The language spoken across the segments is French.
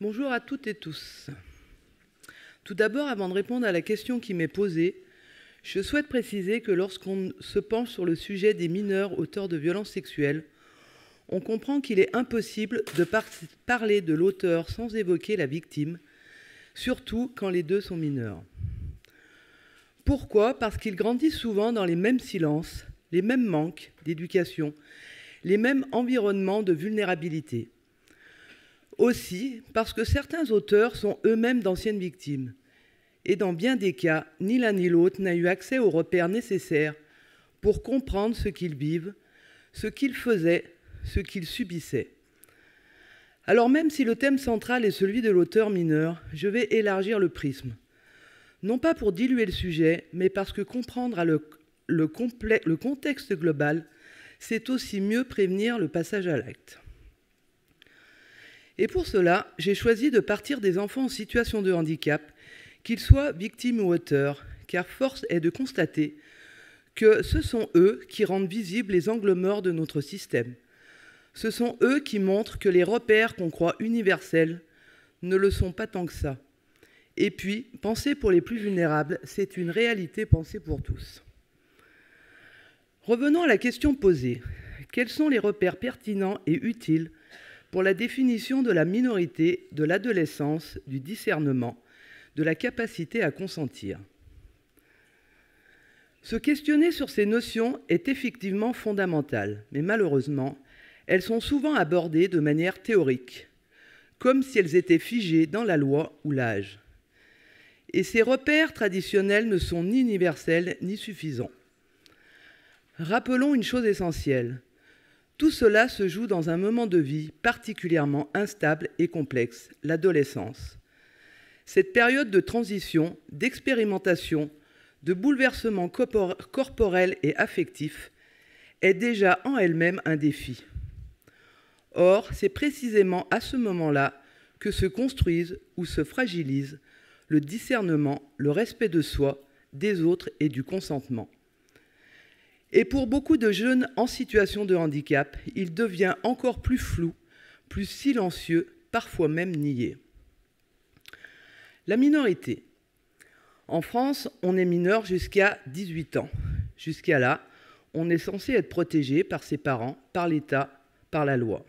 Bonjour à toutes et tous. Tout d'abord, avant de répondre à la question qui m'est posée, je souhaite préciser que lorsqu'on se penche sur le sujet des mineurs auteurs de violences sexuelles, on comprend qu'il est impossible de parler de l'auteur sans évoquer la victime, surtout quand les deux sont mineurs. Pourquoi ? Parce qu'ils grandissent souvent dans les mêmes silences, les mêmes manques d'éducation, les mêmes environnements de vulnérabilité. Aussi, parce que certains auteurs sont eux-mêmes d'anciennes victimes. Et dans bien des cas, ni l'un ni l'autre n'a eu accès aux repères nécessaires pour comprendre ce qu'ils vivent, ce qu'ils faisaient, ce qu'ils subissaient. Alors même si le thème central est celui de l'auteur mineur, je vais élargir le prisme. Non pas pour diluer le sujet, mais parce que comprendre le contexte global, c'est aussi mieux prévenir le passage à l'acte. Et pour cela, j'ai choisi de partir des enfants en situation de handicap, qu'ils soient victimes ou auteurs, car force est de constater que ce sont eux qui rendent visibles les angles morts de notre système. Ce sont eux qui montrent que les repères qu'on croit universels ne le sont pas tant que ça. Et puis, penser pour les plus vulnérables, c'est une réalité pensée pour tous. Revenons à la question posée. Quels sont les repères pertinents et utiles pour la définition de la minorité, de l'adolescence, du discernement, de la capacité à consentir? Se questionner sur ces notions est effectivement fondamental, mais malheureusement, elles sont souvent abordées de manière théorique, comme si elles étaient figées dans la loi ou l'âge. Et ces repères traditionnels ne sont ni universels ni suffisants. Rappelons une chose essentielle. Tout cela se joue dans un moment de vie particulièrement instable et complexe, l'adolescence. Cette période de transition, d'expérimentation, de bouleversement corporel et affectif est déjà en elle-même un défi. Or, c'est précisément à ce moment-là que se construisent ou se fragilisent le discernement, le respect de soi, des autres et du consentement. Et pour beaucoup de jeunes en situation de handicap, il devient encore plus flou, plus silencieux, parfois même nié. La minorité. En France, on est mineur jusqu'à 18 ans. Jusqu'à là, on est censé être protégé par ses parents, par l'État, par la loi.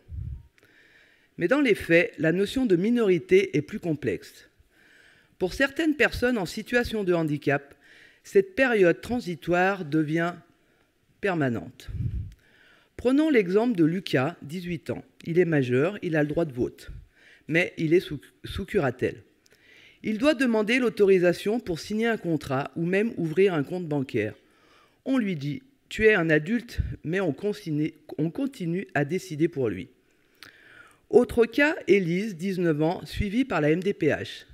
Mais dans les faits, la notion de minorité est plus complexe. Pour certaines personnes en situation de handicap, cette période transitoire devient permanente. Prenons l'exemple de Lucas, 18 ans. Il est majeur, il a le droit de vote, mais il est sous curatelle. Il doit demander l'autorisation pour signer un contrat ou même ouvrir un compte bancaire. On lui dit « Tu es un adulte, mais on continue à décider pour lui ». Autre cas, Élise, 19 ans, suivie par la MDPH.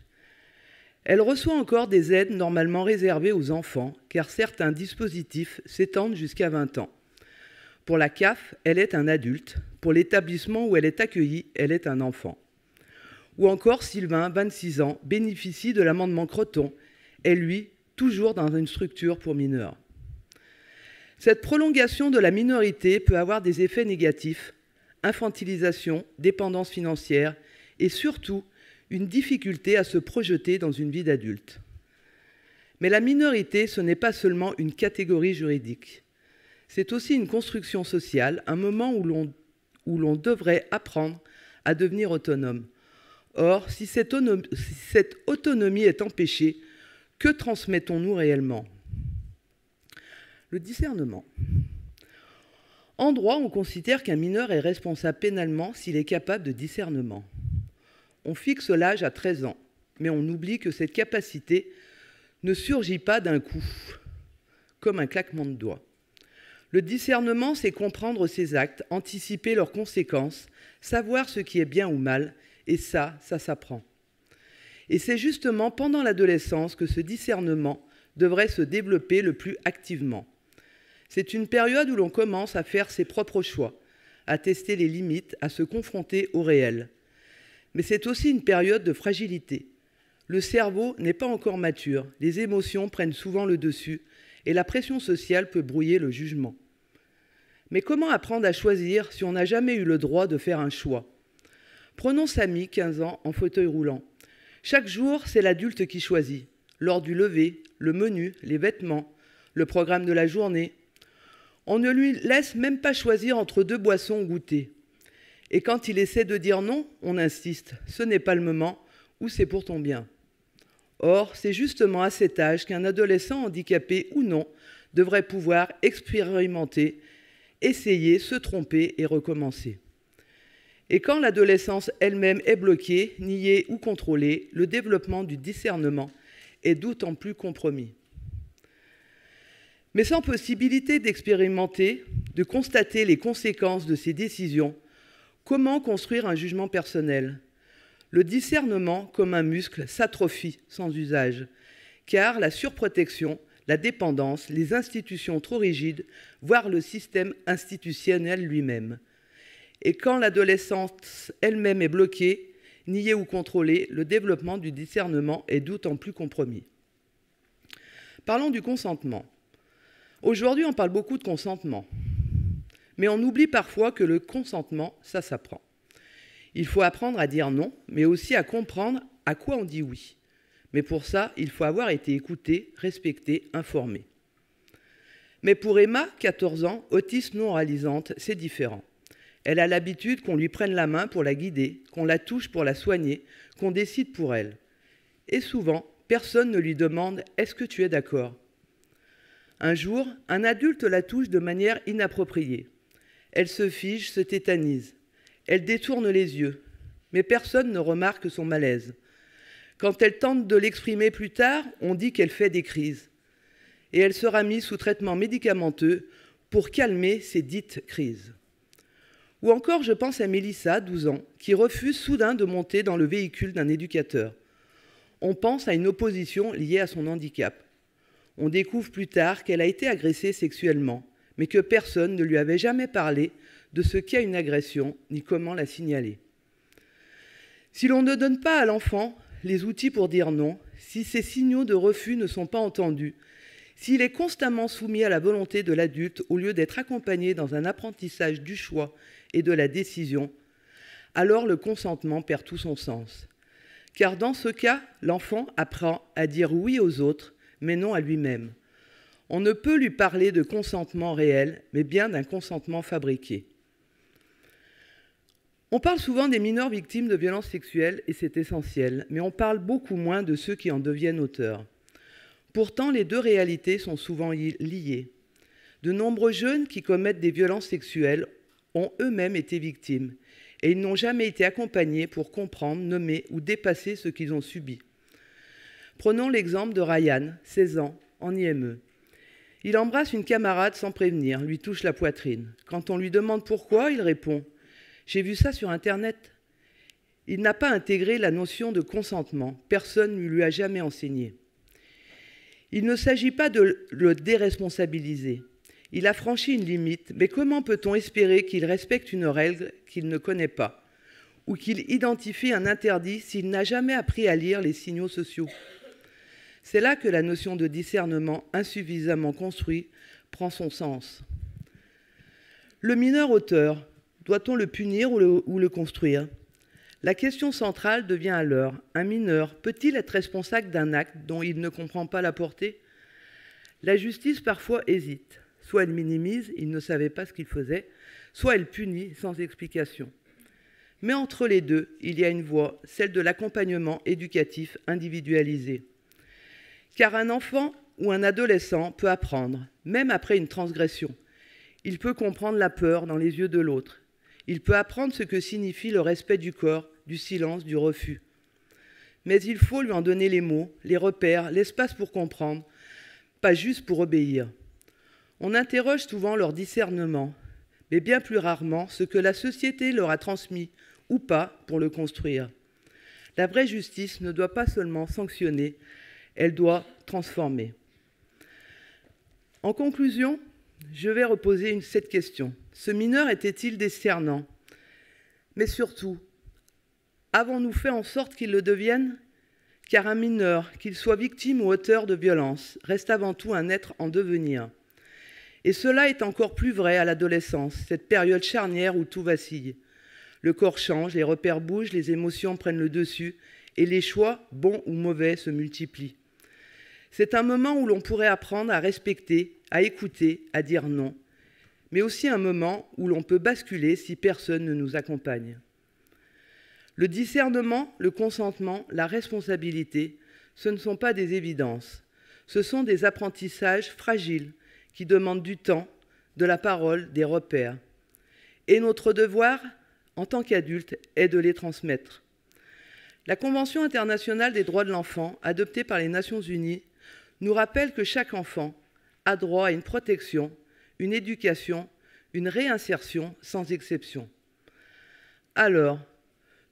Elle reçoit encore des aides normalement réservées aux enfants, car certains dispositifs s'étendent jusqu'à 20 ans. Pour la CAF, elle est un adulte. Pour l'établissement où elle est accueillie, elle est un enfant. Ou encore Sylvain, 26 ans, bénéficie de l'amendement Creton, et lui, toujours dans une structure pour mineurs. Cette prolongation de la minorité peut avoir des effets négatifs, infantilisation, dépendance financière et surtout une difficulté à se projeter dans une vie d'adulte. Mais la minorité, ce n'est pas seulement une catégorie juridique. C'est aussi une construction sociale, un moment où l'on devrait apprendre à devenir autonome. Or, si cette autonomie est empêchée, que transmettons-nous réellement ? Le discernement. En droit, on considère qu'un mineur est responsable pénalement s'il est capable de discernement. On fixe l'âge à 13 ans, mais on oublie que cette capacité ne surgit pas d'un coup, comme un claquement de doigts. Le discernement, c'est comprendre ses actes, anticiper leurs conséquences, savoir ce qui est bien ou mal, et ça s'apprend. Et c'est justement pendant l'adolescence que ce discernement devrait se développer le plus activement. C'est une période où l'on commence à faire ses propres choix, à tester les limites, à se confronter au réel. Mais c'est aussi une période de fragilité. Le cerveau n'est pas encore mature, les émotions prennent souvent le dessus et la pression sociale peut brouiller le jugement. Mais comment apprendre à choisir si on n'a jamais eu le droit de faire un choix ? Prenons Samy, 15 ans, en fauteuil roulant. Chaque jour, c'est l'adulte qui choisit. L'heure du lever, le menu, les vêtements, le programme de la journée. On ne lui laisse même pas choisir entre 2 boissons ou goûter. Et quand il essaie de dire non, on insiste. Ce n'est pas le moment ou c'est pour ton bien. Or, c'est justement à cet âge qu'un adolescent handicapé ou non devrait pouvoir expérimenter, essayer, se tromper et recommencer. Et quand l'adolescence elle-même est bloquée, niée ou contrôlée, le développement du discernement est d'autant plus compromis. Mais sans possibilité d'expérimenter, de constater les conséquences de ses décisions, comment construire un jugement personnel ? Le discernement, comme un muscle, s'atrophie sans usage, car la surprotection, la dépendance, les institutions trop rigides, voire le système institutionnel lui-même. Et quand l'adolescence elle-même est bloquée, niée ou contrôlée, le développement du discernement est d'autant plus compromis. Parlons du consentement. Aujourd'hui, on parle beaucoup de consentement. Mais on oublie parfois que le consentement, ça s'apprend. Il faut apprendre à dire non, mais aussi à comprendre à quoi on dit oui. Mais pour ça, il faut avoir été écouté, respecté, informé. Mais pour Emma, 14 ans, autisme non réalisante, c'est différent. Elle a l'habitude qu'on lui prenne la main pour la guider, qu'on la touche pour la soigner, qu'on décide pour elle. Et souvent, personne ne lui demande « Est-ce que tu es d'accord ?» Un jour, un adulte la touche de manière inappropriée. Elle se fige, se tétanise. Elle détourne les yeux, mais personne ne remarque son malaise. Quand elle tente de l'exprimer plus tard, on dit qu'elle fait des crises. Et elle sera mise sous traitement médicamenteux pour calmer ces dites crises. Ou encore, je pense à Mélissa, 12 ans, qui refuse soudain de monter dans le véhicule d'un éducateur. On pense à une opposition liée à son handicap. On découvre plus tard qu'elle a été agressée sexuellement, mais que personne ne lui avait jamais parlé de ce qu'est une agression, ni comment la signaler. Si l'on ne donne pas à l'enfant les outils pour dire non, si ces signaux de refus ne sont pas entendus, s'il est constamment soumis à la volonté de l'adulte au lieu d'être accompagné dans un apprentissage du choix et de la décision, alors le consentement perd tout son sens. Car dans ce cas, l'enfant apprend à dire oui aux autres, mais non à lui-même. On ne peut lui parler de consentement réel, mais bien d'un consentement fabriqué. On parle souvent des mineurs victimes de violences sexuelles, et c'est essentiel, mais on parle beaucoup moins de ceux qui en deviennent auteurs. Pourtant, les deux réalités sont souvent liées. De nombreux jeunes qui commettent des violences sexuelles ont eux-mêmes été victimes, et ils n'ont jamais été accompagnés pour comprendre, nommer ou dépasser ce qu'ils ont subi. Prenons l'exemple de Ryan, 16 ans, en IME. Il embrasse une camarade sans prévenir, lui touche la poitrine. Quand on lui demande pourquoi, il répond « J'ai vu ça sur Internet ». Il n'a pas intégré la notion de consentement. Personne ne lui a jamais enseigné. Il ne s'agit pas de le déresponsabiliser. Il a franchi une limite, mais comment peut-on espérer qu'il respecte une règle qu'il ne connaît pas, ou qu'il identifie un interdit s'il n'a jamais appris à lire les signaux sociaux ? C'est là que la notion de discernement insuffisamment construit prend son sens. Le mineur auteur, doit-on le punir ou le construire ? La question centrale devient alors, un mineur peut-il être responsable d'un acte dont il ne comprend pas la portée ? La justice parfois hésite. Soit elle minimise, il ne savait pas ce qu'il faisait, soit elle punit sans explication. Mais entre les deux, il y a une voie, celle de l'accompagnement éducatif individualisé. Car un enfant ou un adolescent peut apprendre, même après une transgression. Il peut comprendre la peur dans les yeux de l'autre. Il peut apprendre ce que signifie le respect du corps, du silence, du refus. Mais il faut lui en donner les mots, les repères, l'espace pour comprendre, pas juste pour obéir. On interroge souvent leur discernement, mais bien plus rarement ce que la société leur a transmis, ou pas, pour le construire. La vraie justice ne doit pas seulement sanctionner, elle doit transformer. En conclusion, je vais reposer cette question. Ce mineur était-il discernant ? Mais surtout, avons-nous fait en sorte qu'il le devienne ? Car un mineur, qu'il soit victime ou auteur de violence, reste avant tout un être en devenir. Et cela est encore plus vrai à l'adolescence, cette période charnière où tout vacille. Le corps change, les repères bougent, les émotions prennent le dessus et les choix, bons ou mauvais, se multiplient. C'est un moment où l'on pourrait apprendre à respecter, à écouter, à dire non, mais aussi un moment où l'on peut basculer si personne ne nous accompagne. Le discernement, le consentement, la responsabilité, ce ne sont pas des évidences. Ce sont des apprentissages fragiles qui demandent du temps, de la parole, des repères. Et notre devoir, en tant qu'adultes, est de les transmettre. La Convention internationale des droits de l'enfant, adoptée par les Nations unies, nous rappelle que chaque enfant a droit à une protection, une éducation, une réinsertion sans exception. Alors,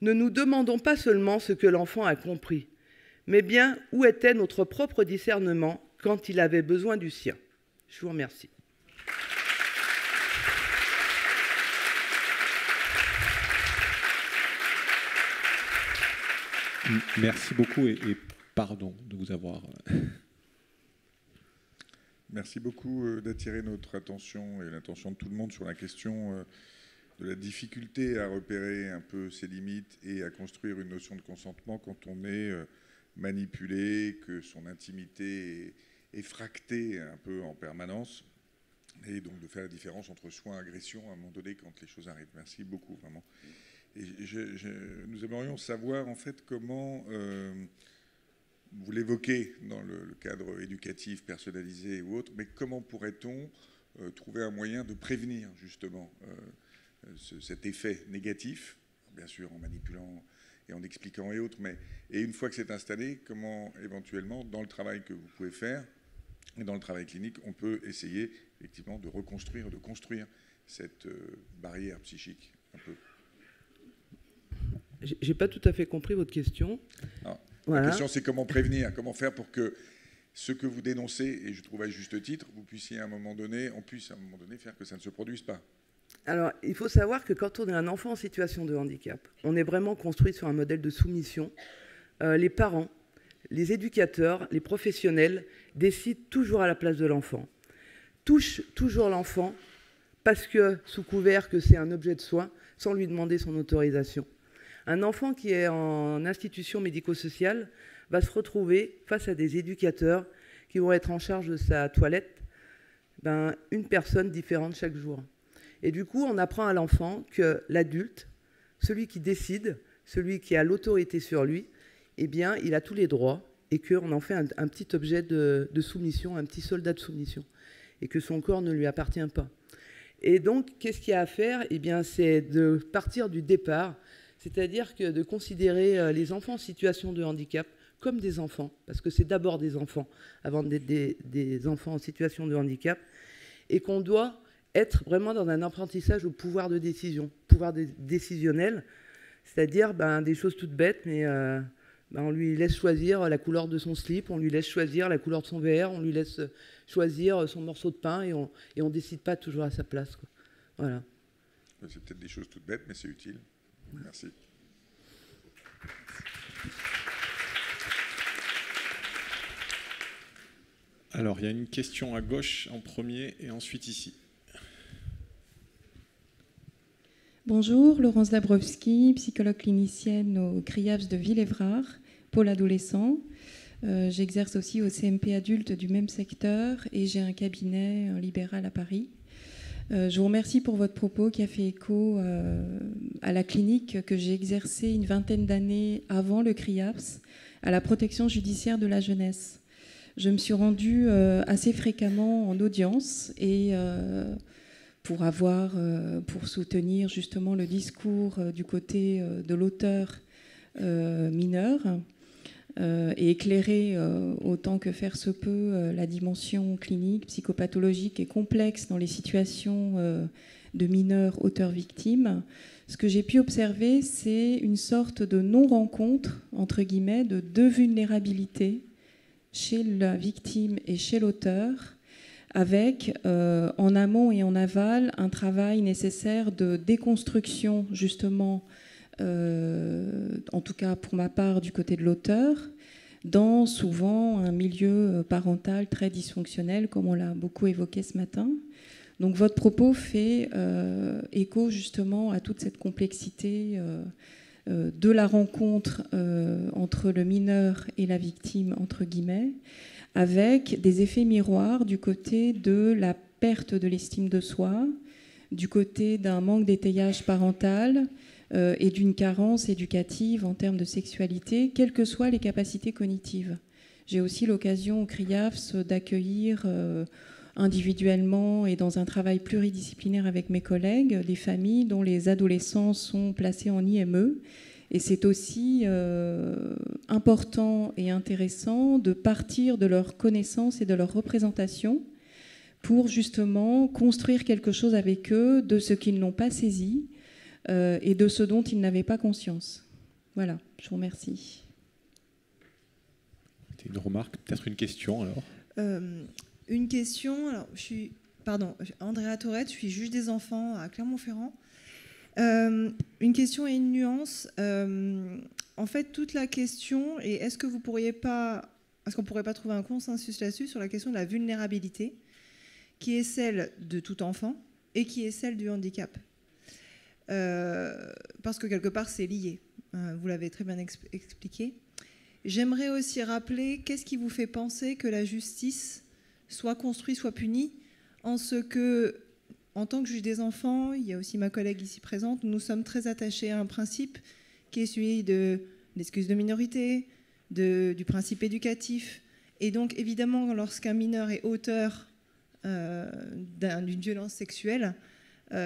ne nous demandons pas seulement ce que l'enfant a compris, mais bien où était notre propre discernement quand il avait besoin du sien. Je vous remercie. Merci beaucoup et pardon de vous avoir... Merci beaucoup d'attirer notre attention et l'attention de tout le monde sur la question de la difficulté à repérer un peu ses limites et à construire une notion de consentement quand on est manipulé, que son intimité est fractée un peu en permanence, et donc de faire la différence entre soin et agression à un moment donné quand les choses arrivent. Merci beaucoup, vraiment. Et nous aimerions savoir en fait comment... vous l'évoquez dans le cadre éducatif, personnalisé ou autre, mais comment pourrait-on trouver un moyen de prévenir justement cet effet négatif, bien sûr en manipulant et en expliquant et autres, et une fois que c'est installé, comment éventuellement, dans le travail que vous pouvez faire, et dans le travail clinique, on peut essayer effectivement de reconstruire, de construire cette barrière psychique un peu. J'ai pas tout à fait compris votre question. Ah. Voilà. La question, c'est comment prévenir, comment faire pour que ce que vous dénoncez, et je trouve à juste titre, vous puissiez à un moment donné, on puisse à un moment donné faire que ça ne se produise pas. Alors, il faut savoir que quand on est un enfant en situation de handicap, on est vraiment construit sur un modèle de soumission. Les parents, les éducateurs, les professionnels décident toujours à la place de l'enfant, touchent toujours l'enfant parce que, sous couvert que c'est un objet de soin, sans lui demander son autorisation. Un enfant qui est en institution médico-sociale va se retrouver face à des éducateurs qui vont être en charge de sa toilette, une personne différente chaque jour. Et du coup, on apprend à l'enfant que l'adulte, celui qui décide, celui qui a l'autorité sur lui, eh bien, il a tous les droits et qu'on en fait un petit objet de soumission, un petit soldat de soumission, et que son corps ne lui appartient pas. Et donc, qu'est-ce qu'il y a à faire ? Eh bien, c'est de partir du départ, c'est-à-dire que de considérer les enfants en situation de handicap comme des enfants, parce que c'est d'abord des enfants avant d'être des enfants en situation de handicap, et qu'on doit être vraiment dans un apprentissage au pouvoir de décision, pouvoir décisionnel, c'est-à-dire des choses toutes bêtes, mais on lui laisse choisir la couleur de son slip, on lui laisse choisir la couleur de son verre, on lui laisse choisir son morceau de pain, et on décide pas toujours à sa place, quoi. Voilà. C'est peut-être des choses toutes bêtes, mais c'est utile. Merci. Alors, il y a une question à gauche en premier et ensuite ici. Bonjour, Laurence Dabrowski, psychologue clinicienne au CRIAPS de Villévrard, pôle adolescent. J'exerce aussi au CMP adulte du même secteur et j'ai un cabinet libéral à Paris. Je vous remercie pour votre propos qui a fait écho à la clinique que j'ai exercée une vingtaine d'années avant le CRIAPS, à la protection judiciaire de la jeunesse. Je me suis rendue assez fréquemment en audience et pour soutenir justement le discours du côté de l'auteur mineur et éclairer autant que faire se peut la dimension clinique, psychopathologique et complexe dans les situations de mineurs auteurs-victimes. Ce que j'ai pu observer, c'est une sorte de non-rencontre, entre guillemets, de deux vulnérabilités chez la victime et chez l'auteur, avec, en amont et en aval, un travail nécessaire de déconstruction, justement, en tout cas pour ma part, du côté de l'auteur, dans souvent un milieu parental très dysfonctionnel, comme on l'a beaucoup évoqué ce matin. Donc votre propos fait écho justement à toute cette complexité de la rencontre entre le mineur et la victime, entre guillemets, avec des effets miroirs du côté de la perte de l'estime de soi, du côté d'un manque d'étayage parental et d'une carence éducative en termes de sexualité, quelles que soient les capacités cognitives. J'ai aussi l'occasion au CRIAFS d'accueillir individuellement et dans un travail pluridisciplinaire avec mes collègues des familles dont les adolescents sont placés en IME. Et c'est aussi important et intéressant de partir de leurs connaissances et de leurs représentations pour justement construire quelque chose avec eux de ce qu'ils n'ont pas saisi et de ce dont ils n'avaient pas conscience. Voilà, je vous remercie. Une remarque, peut-être une question alors. Une question, alors Andrea Tourette, je suis juge des enfants à Clermont-Ferrand. Une question et une nuance. En fait, toute la question est est-ce qu'on pourrait pas trouver un consensus là-dessus sur la question de la vulnérabilité, qui est celle de tout enfant et qui est celle du handicap, parce que quelque part c'est lié. Vous l'avez très bien expliqué. J'aimerais aussi rappeler qu'est-ce qui vous fait penser que la justice soit construite, soit punie, en ce que, en tant que juge des enfants, il y a aussi ma collègue ici présente, nous sommes très attachés à un principe qui est celui de l'excuse de minorité, du principe éducatif. Et donc, évidemment, lorsqu'un mineur est auteur d'une violence sexuelle,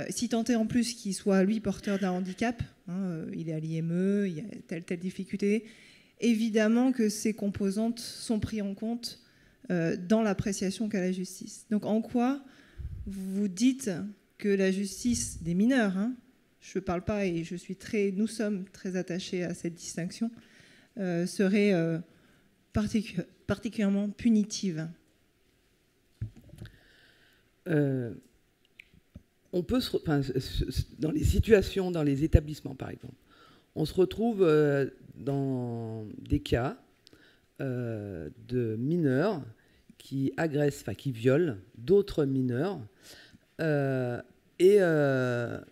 si tant est en plus qu'il soit, lui, porteur d'un handicap, il est à l'IME, il y a telle difficulté, évidemment que ces composantes sont prises en compte dans l'appréciation qu'a la justice. Donc en quoi vous dites que la justice des mineurs, je ne parle pas et nous sommes très attachés à cette distinction, serait particulièrement punitive? On peut dans les situations, dans les établissements par exemple, on se retrouve dans des cas de mineurs qui agressent, qui violent d'autres mineurs. Et le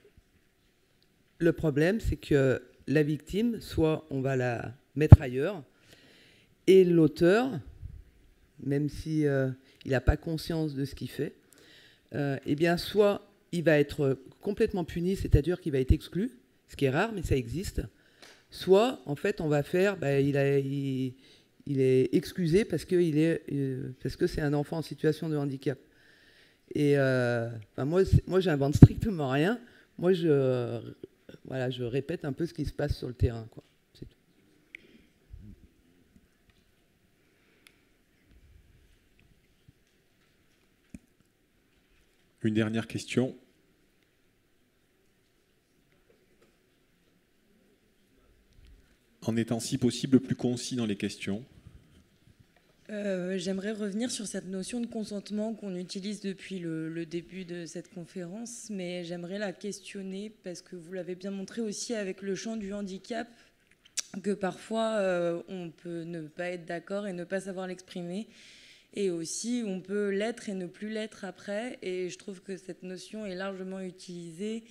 problème, c'est que la victime, soit on va la mettre ailleurs, et l'auteur, même si il n'a pas conscience de ce qu'il fait, eh bien, soit il va être complètement puni, c'est-à-dire qu'il va être exclu, ce qui est rare, mais ça existe. Soit, en fait, on va faire, il est excusé parce que c'est un enfant en situation de handicap. Et moi, j'invente strictement rien. Moi, je répète un peu ce qui se passe sur le terrain, quoi. C'est tout. Une dernière question. En étant si possible plus concis dans les questions. J'aimerais revenir sur cette notion de consentement qu'on utilise depuis le début de cette conférence, mais j'aimerais la questionner parce que vous l'avez bien montré aussi avec le champ du handicap, que parfois on peut ne pas être d'accord et ne pas savoir l'exprimer, et aussi on peut l'être et ne plus l'être après, et je trouve que cette notion est largement utilisée.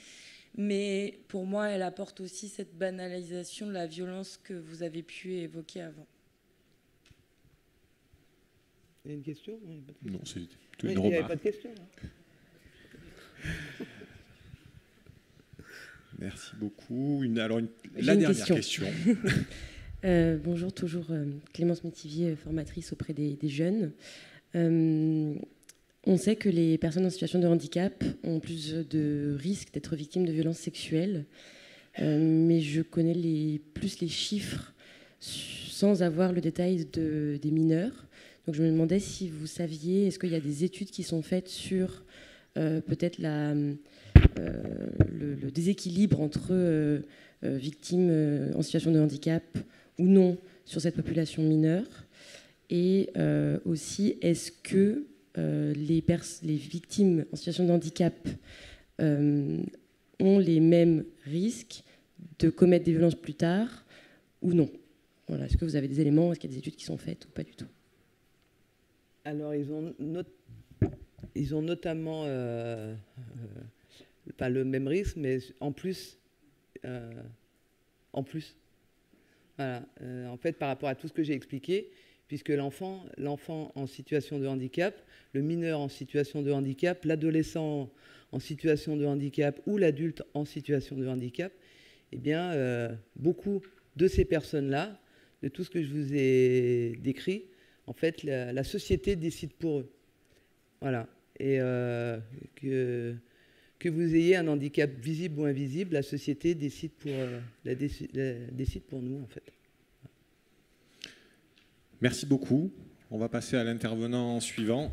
Mais pour moi, elle apporte aussi cette banalisation de la violence que vous avez pu évoquer avant. Il y a une question? Non, c'est une remarque. Il n'y avait pas de question. Merci beaucoup. La dernière question. Bonjour, toujours Clémence Métivier, formatrice auprès des jeunes. On sait que les personnes en situation de handicap ont plus de risques d'être victimes de violences sexuelles, mais je connais plus les chiffres sans avoir le détail des mineurs. Donc je me demandais si vous saviez, est-ce qu'il y a des études qui sont faites sur peut-être le déséquilibre entre victimes en situation de handicap ou non sur cette population mineure, et aussi est-ce que les victimes en situation de handicap ont les mêmes risques de commettre des violences plus tard ou non? Voilà, est-ce que vous avez des éléments? Est-ce qu'il y a des études qui sont faites ou pas du tout? Alors, ils ont notamment pas le même risque, mais en plus. Voilà. En fait, par rapport à tout ce que j'ai expliqué, puisque l'enfant en situation de handicap, le mineur en situation de handicap, l'adolescent en situation de handicap ou l'adulte en situation de handicap, eh bien, beaucoup de ces personnes-là, de tout ce que je vous ai décrit, en fait, la société décide pour eux. Voilà. Et que vous ayez un handicap visible ou invisible, la société décide décide pour nous, en fait. Merci beaucoup. On va passer à l'intervenant suivant.